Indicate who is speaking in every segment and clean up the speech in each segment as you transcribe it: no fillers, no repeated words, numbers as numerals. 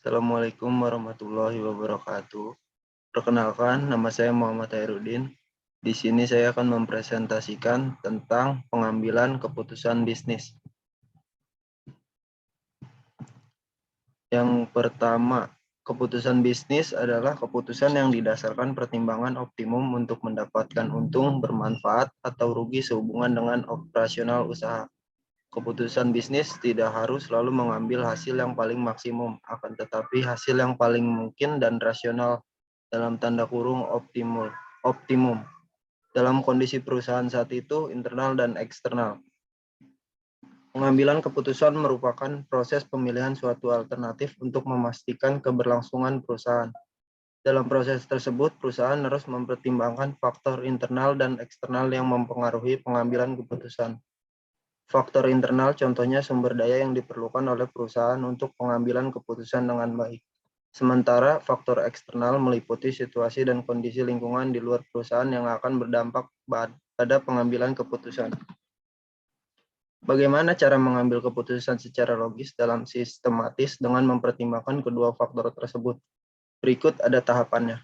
Speaker 1: Assalamualaikum warahmatullahi wabarakatuh. Perkenalkan, nama saya Muhammad Hairudin. Di sini saya akan mempresentasikan tentang pengambilan keputusan bisnis. Yang pertama, keputusan bisnis adalah keputusan yang didasarkan pertimbangan optimum untuk mendapatkan untung, bermanfaat, atau rugi sehubungan dengan operasional usaha. Keputusan bisnis tidak harus selalu mengambil hasil yang paling maksimum, akan tetapi hasil yang paling mungkin dan rasional dalam tanda kurung optimum dalam kondisi perusahaan saat itu, internal dan eksternal. Pengambilan keputusan merupakan proses pemilihan suatu alternatif untuk memastikan keberlangsungan perusahaan. Dalam proses tersebut, perusahaan harus mempertimbangkan faktor internal dan eksternal yang mempengaruhi pengambilan keputusan. Faktor internal contohnya sumber daya yang diperlukan oleh perusahaan untuk pengambilan keputusan dengan baik. Sementara faktor eksternal meliputi situasi dan kondisi lingkungan di luar perusahaan yang akan berdampak pada pengambilan keputusan. Bagaimana cara mengambil keputusan secara logis dalam sistematis dengan mempertimbangkan kedua faktor tersebut? Berikut ada tahapannya.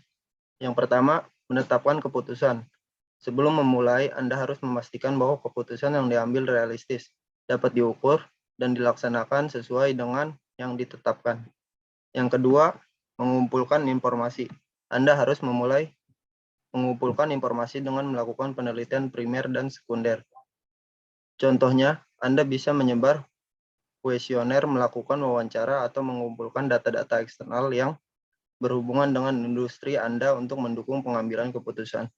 Speaker 1: Yang pertama, menetapkan keputusan. Sebelum memulai, Anda harus memastikan bahwa keputusan yang diambil realistis, dapat diukur, dan dilaksanakan sesuai dengan yang ditetapkan. Yang kedua, mengumpulkan informasi. Anda harus memulai mengumpulkan informasi dengan melakukan penelitian primer dan sekunder. Contohnya, Anda bisa menyebar kuesioner, melakukan wawancara, atau mengumpulkan data-data eksternal yang berhubungan dengan industri Anda untuk mendukung pengambilan keputusan.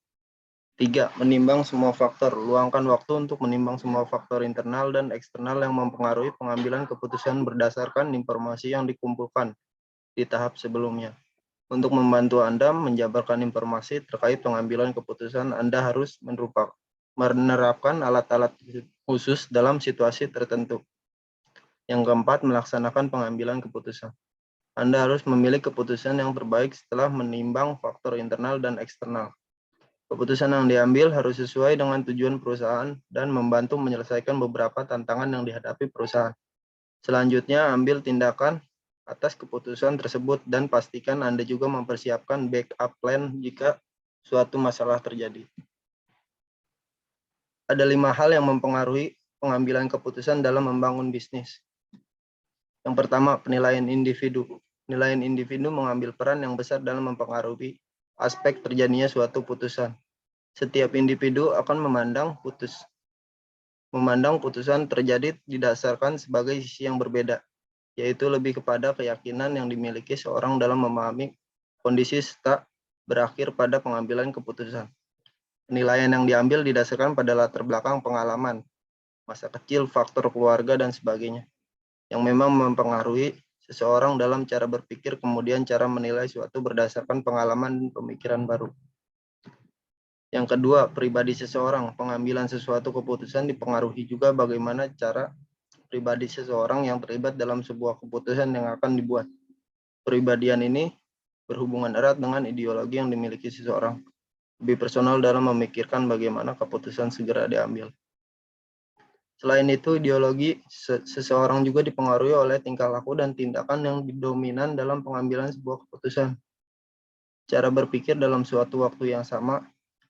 Speaker 1: 3. Menimbang semua faktor. Luangkan waktu untuk menimbang semua faktor internal dan eksternal yang mempengaruhi pengambilan keputusan berdasarkan informasi yang dikumpulkan di tahap sebelumnya. Untuk membantu Anda menjabarkan informasi terkait pengambilan keputusan, Anda harus menerapkan alat-alat khusus dalam situasi tertentu. Yang keempat, melaksanakan pengambilan keputusan. Anda harus memilih keputusan yang terbaik setelah menimbang faktor internal dan eksternal. Keputusan yang diambil harus sesuai dengan tujuan perusahaan dan membantu menyelesaikan beberapa tantangan yang dihadapi perusahaan. Selanjutnya, ambil tindakan atas keputusan tersebut dan pastikan Anda juga mempersiapkan backup plan jika suatu masalah terjadi. Ada 5 hal yang mempengaruhi pengambilan keputusan dalam membangun bisnis. Yang pertama, penilaian individu. Penilaian individu mengambil peran yang besar dalam mempengaruhi aspek terjadinya suatu putusan. Setiap individu akan memandang putusan terjadi didasarkan sebagai sisi yang berbeda, yaitu lebih kepada keyakinan yang dimiliki seorang dalam memahami kondisi serta berakhir pada pengambilan keputusan. Penilaian yang diambil didasarkan pada latar belakang pengalaman, masa kecil, faktor keluarga, dan sebagainya, yang memang mempengaruhi seseorang dalam cara berpikir, kemudian cara menilai suatu berdasarkan pengalaman dan pemikiran baru. Yang kedua, pribadi seseorang. Pengambilan sesuatu keputusan dipengaruhi juga bagaimana cara pribadi seseorang yang terlibat dalam sebuah keputusan yang akan dibuat. Kepribadian ini berhubungan erat dengan ideologi yang dimiliki seseorang. Lebih personal dalam memikirkan bagaimana keputusan segera diambil. Selain itu, ideologi seseorang juga dipengaruhi oleh tingkah laku dan tindakan yang dominan dalam pengambilan sebuah keputusan. Cara berpikir dalam suatu waktu yang sama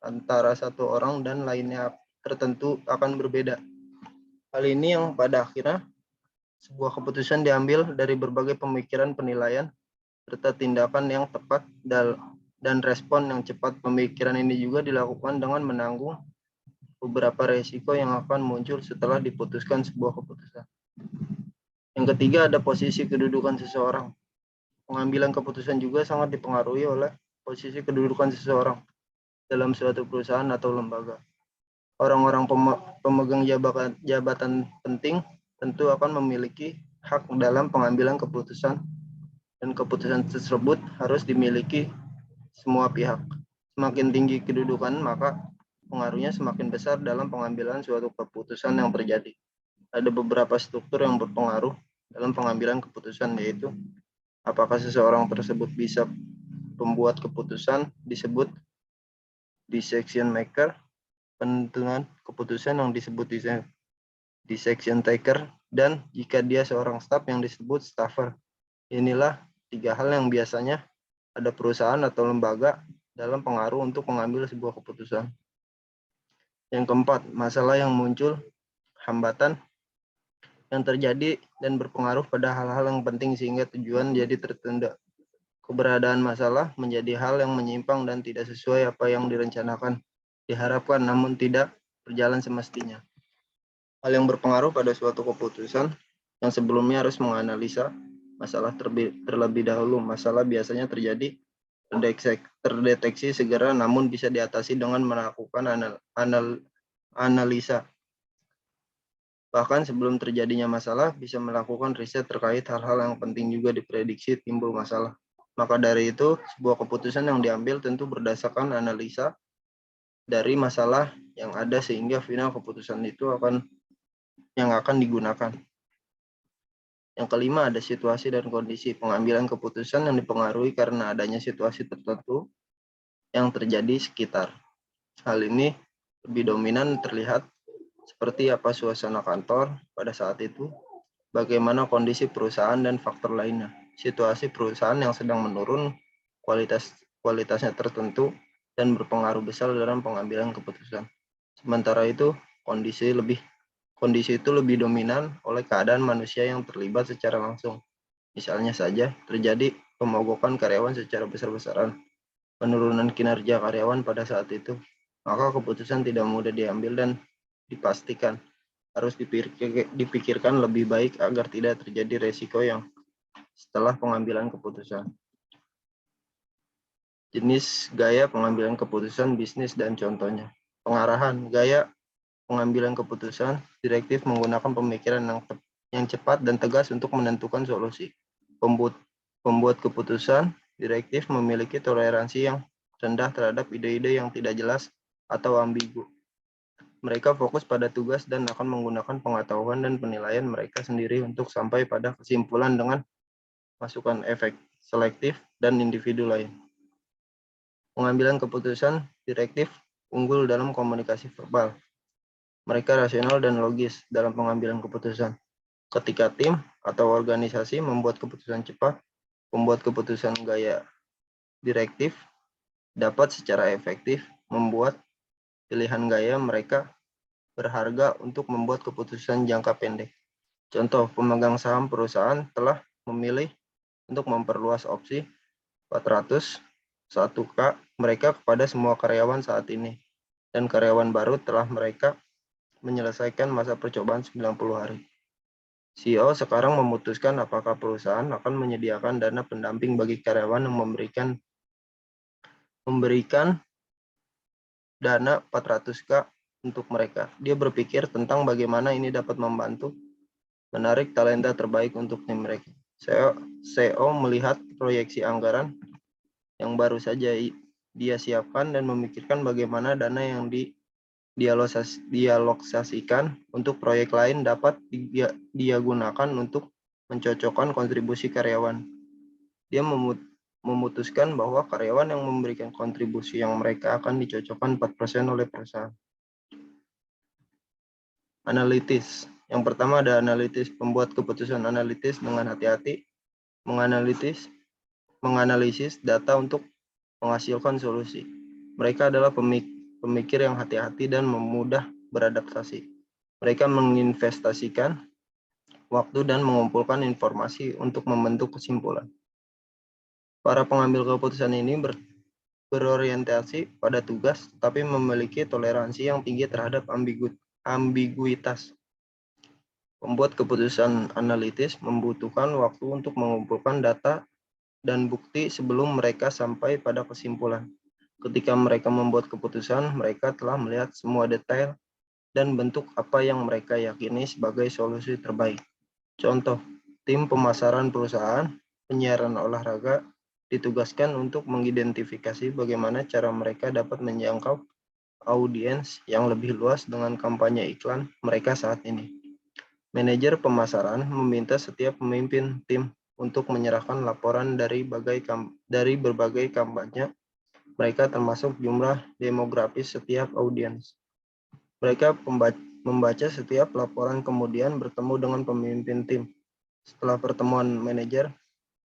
Speaker 1: antara satu orang dan lainnya tertentu akan berbeda. Hal ini yang pada akhirnya sebuah keputusan diambil dari berbagai pemikiran, penilaian, serta tindakan yang tepat dan respon yang cepat. Pemikiran ini juga dilakukan dengan menanggung beberapa resiko yang akan muncul setelah diputuskan sebuah keputusan. Yang ketiga, ada posisi kedudukan seseorang. Pengambilan keputusan juga sangat dipengaruhi oleh posisi kedudukan seseorang dalam suatu perusahaan atau lembaga. Orang-orang pemegang jabatan penting tentu akan memiliki hak dalam pengambilan keputusan, dan keputusan tersebut harus dimiliki semua pihak. Semakin tinggi kedudukan, maka pengaruhnya semakin besar dalam pengambilan suatu keputusan yang terjadi. Ada beberapa struktur yang berpengaruh dalam pengambilan keputusan, yaitu apakah seseorang tersebut bisa pembuat keputusan, disebut decision maker, penentuan keputusan yang disebut decision taker, dan jika dia seorang staf yang disebut staffer. Inilah Tiga hal yang biasanya ada perusahaan atau lembaga dalam pengaruh untuk mengambil sebuah keputusan. Yang keempat, masalah yang muncul, hambatan yang terjadi dan berpengaruh pada hal-hal yang penting sehingga tujuan jadi tertunda. Keberadaan masalah menjadi hal yang menyimpang dan tidak sesuai apa yang direncanakan, diharapkan namun tidak berjalan semestinya. Hal yang berpengaruh pada suatu keputusan yang sebelumnya harus menganalisa masalah terlebih dahulu. Masalah biasanya terdeteksi segera namun bisa diatasi dengan melakukan analisa. Bahkan sebelum terjadinya masalah, bisa melakukan riset terkait hal-hal yang penting juga diprediksi timbul masalah. Maka dari itu, sebuah keputusan yang diambil tentu berdasarkan analisa dari masalah yang ada sehingga final keputusan itu akan digunakan. Yang kelima, ada situasi dan kondisi pengambilan keputusan yang dipengaruhi karena adanya situasi tertentu yang terjadi sekitar. Hal ini lebih dominan terlihat seperti apa suasana kantor pada saat itu, bagaimana kondisi perusahaan dan faktor lainnya. Situasi perusahaan yang sedang menurun, kualitasnya tertentu, dan berpengaruh besar dalam pengambilan keputusan. Sementara itu, kondisi itu lebih dominan oleh keadaan manusia yang terlibat secara langsung. Misalnya saja, terjadi pemogokan karyawan secara besar-besaran, penurunan kinerja karyawan pada saat itu, maka keputusan tidak mudah diambil dan dipastikan harus dipikirkan lebih baik agar tidak terjadi resiko yang setelah pengambilan keputusan. Jenis gaya pengambilan keputusan bisnis dan contohnya. Pengarahan gaya pengambilan keputusan direktif menggunakan pemikiran yang cepat dan tegas untuk menentukan solusi. Pembuat keputusan direktif memiliki toleransi yang rendah terhadap ide-ide yang tidak jelas atau ambigu. Mereka fokus pada tugas dan akan menggunakan pengetahuan dan penilaian mereka sendiri untuk sampai pada kesimpulan dengan masukan efek selektif dan individu lain. Pengambilan keputusan direktif unggul dalam komunikasi verbal. Mereka rasional dan logis dalam pengambilan keputusan. Ketika tim atau organisasi membuat keputusan cepat, pembuat keputusan gaya direktif dapat secara efektif membuat pilihan gaya mereka berharga untuk membuat keputusan jangka pendek. Contoh, pemegang saham perusahaan telah memilih untuk memperluas opsi 401K mereka kepada semua karyawan saat ini, dan karyawan baru telah mereka menyelesaikan masa percobaan 90 hari. CEO sekarang memutuskan apakah perusahaan akan menyediakan dana pendamping bagi karyawan yang memberikan dana 400K untuk mereka. Dia berpikir tentang bagaimana ini dapat membantu menarik talenta terbaik untuk tim mereka. CEO melihat proyeksi anggaran yang baru saja dia siapkan dan memikirkan bagaimana dana yang dialokasikan untuk proyek lain dapat dia gunakan untuk mencocokkan kontribusi karyawan. Dia memutuskan bahwa karyawan yang memberikan kontribusi yang mereka akan dicocokkan 4% oleh perusahaan. Analitis. Yang pertama ada analitis. Pembuat keputusan analitis dengan hati-hati menganalisis data untuk menghasilkan solusi. Mereka adalah pemikir yang hati-hati dan mudah beradaptasi. Mereka menginvestasikan waktu dan mengumpulkan informasi untuk membentuk kesimpulan. Para pengambil keputusan ini berorientasi pada tugas, tapi memiliki toleransi yang tinggi terhadap ambiguitas. Pembuat keputusan analitis membutuhkan waktu untuk mengumpulkan data dan bukti sebelum mereka sampai pada kesimpulan. Ketika mereka membuat keputusan, mereka telah melihat semua detail dan bentuk apa yang mereka yakini sebagai solusi terbaik. Contoh, tim pemasaran perusahaan penyiaran olahraga ditugaskan untuk mengidentifikasi bagaimana cara mereka dapat menjangkau audiens yang lebih luas dengan kampanye iklan mereka saat ini. Manajer pemasaran meminta setiap pemimpin tim untuk menyerahkan laporan dari berbagai kampanye mereka termasuk jumlah demografis setiap audiens. Mereka membaca setiap laporan kemudian bertemu dengan pemimpin tim. Setelah pertemuan manajer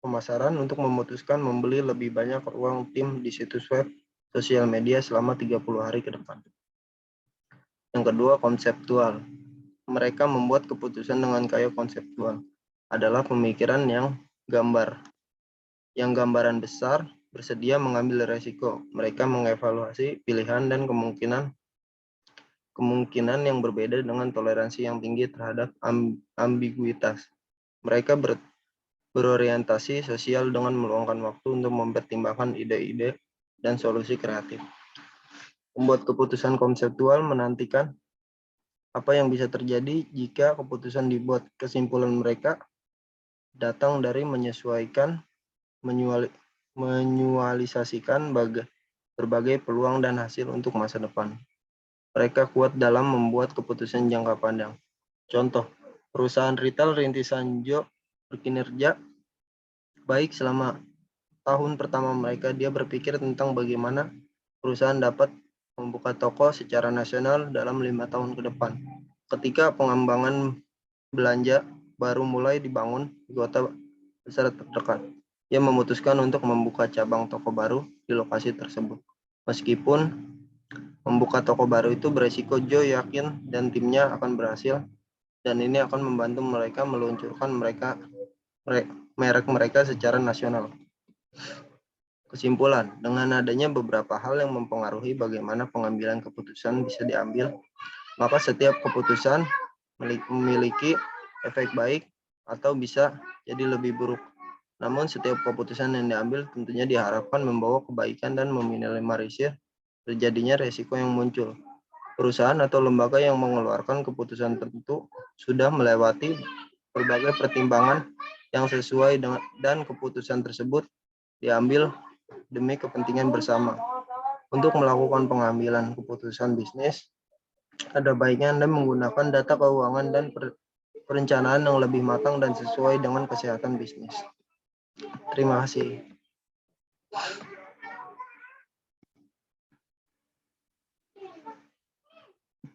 Speaker 1: pemasaran untuk memutuskan membeli lebih banyak ruang tim di situs web sosial media selama 30 hari ke depan. Yang kedua, konseptual. Mereka membuat keputusan dengan kaya konseptual. Adalah pemikiran yang gambaran besar, bersedia mengambil resiko. Mereka mengevaluasi pilihan dan kemungkinan yang berbeda dengan toleransi yang tinggi terhadap ambiguitas. Mereka berorientasi sosial dengan meluangkan waktu untuk mempertimbangkan ide-ide dan solusi kreatif. Membuat keputusan konseptual menantikan apa yang bisa terjadi jika keputusan dibuat. Kesimpulan mereka datang dari menyualisasikan berbagai peluang dan hasil untuk masa depan. Mereka kuat dalam membuat keputusan jangka panjang. Contoh, perusahaan retail rintisan Joe berkinerja baik selama tahun pertama mereka. Dia berpikir tentang bagaimana perusahaan dapat membuka toko secara nasional dalam 5 tahun ke depan. Ketika pengembangan belanja baru mulai dibangun di kota besar terdekat, ia memutuskan untuk membuka cabang toko baru di lokasi tersebut. Meskipun membuka toko baru itu beresiko, Joe yakin dan timnya akan berhasil, dan ini akan membantu mereka meluncurkan merek mereka secara nasional. Kesimpulan, dengan adanya beberapa hal yang mempengaruhi bagaimana pengambilan keputusan bisa diambil, maka setiap keputusan memiliki efek baik atau bisa jadi lebih buruk. Namun setiap keputusan yang diambil tentunya diharapkan membawa kebaikan dan meminimalisir terjadinya resiko yang muncul. Perusahaan atau lembaga yang mengeluarkan keputusan tertentu sudah melewati berbagai pertimbangan yang sesuai dan keputusan tersebut diambil demi kepentingan bersama. Untuk melakukan pengambilan keputusan bisnis, ada baiknya Anda menggunakan data keuangan dan perencanaan yang lebih matang dan sesuai dengan kesehatan bisnis. Terima kasih.